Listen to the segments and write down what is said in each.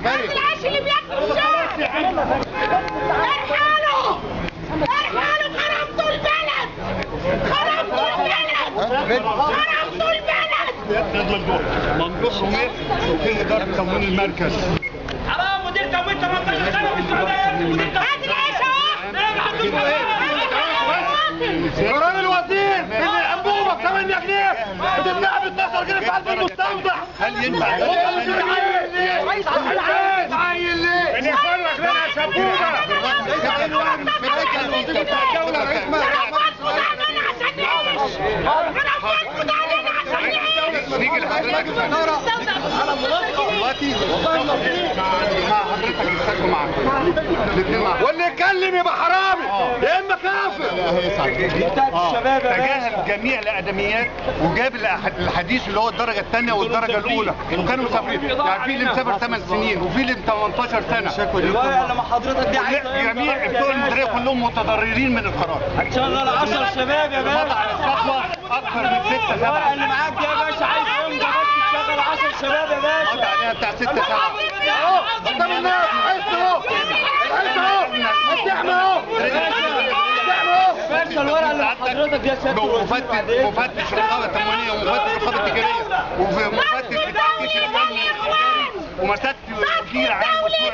العيش اللي بياكل الشعب ارحلوا خربتوا البلد خربتوا البلد ممدوح رميح وكيل إدارة تموين المركز. حرام مدير تموين 18 سنة في السعودية. هات العيش قرار الوزير ان الانبوبه ب 8 جنيه بتتباع ب 12 جنيه في قلب المستودع. هل ينفع عايل ليه؟ ان يفرق لنا شبوبه نيجي لحضرتك دلوقتي مع حضرتك يشتركوا معاك الاثنين معاك واللي يتكلم يبقى حرامي يا اما كافر. تجاهل جميع الادميات وجاب الحديث اللي هو الدرجه الثانيه والدرجه الاولى وكانوا مسافرين، يعني في اللي مسافر 8 سنين وفي اللي 18 سنه. لما حضرتك دي عايزه جميع بتوع المديريه كلهم متضررين من القرار. هتشغل 10 شباب يا باشا على الخطوه اكثر من 6 7 اللي معاك يا باشا عايز يمضي بس تشغل 10 شباب يا باشا. عليها بتاع 6 7 اهو قدام الناس الحس اهو الحس اهو الدعم اهو باشا الورقه اللي حضرتك دي يا سياده مفتش رقابه تموينيه ومفتش رقابه تجاريه ومفتش لتحقيق الامن ومسكت مدير عام مشروع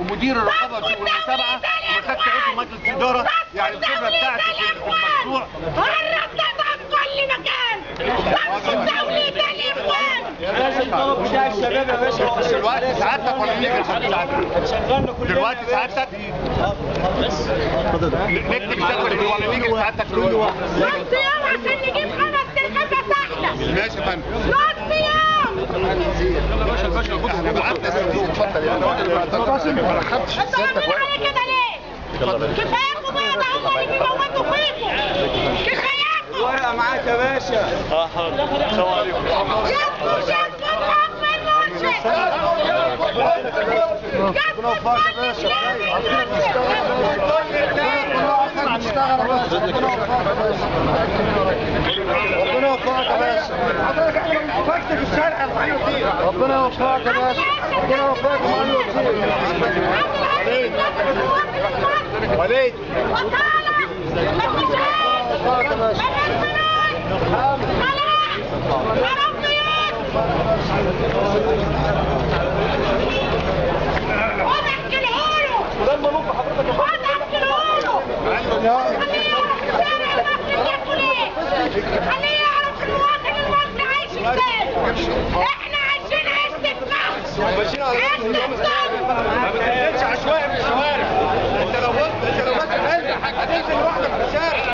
ومدير الرقابه والمتابعه ومسكت عضو مجلس الاداره، يعني الخبره بتاعتي في المشروع هربتها في كل مكان رئيس الدولة ده الاخوان. يا باشا الطلب بتاع الشباب يا باشا هو دلوقتي سعادتك ولا نيجي لحضرتك؟ شغلنا كلنا دلوقتي سعادتك نكتب شكوى ولا نيجي لسعادتك نقول له نص يوم عشان نجيب 5 تلفزة سهلة. ماشي يا فندم. نص يوم. احنا بعتنا صندوق. اتفضل يا فندم. ما رحبتش انتوا عاملين على كده ليه؟ كفاياكم بقى ده هم اللي بيموتوا فيكم. كفاياكم. ورقه معاك يا باشا. حاضر. السلام عليكم. ربنا يوفقك يا باشا. ربنا يوفقك يا باشا. حضرتك احنا وقفت في الشارع يا معالي الوزير. ربنا يوفقك يا باشا. ربنا يوفقك يا معالي الوزير. وليد خليه يعرف المواطن المصري عايش ازاي. احنا عايشين عيشة النفس. ما بتنزلش عشوائي في الشوارع. انت لو بص هتنزل لوحدك في الشارع.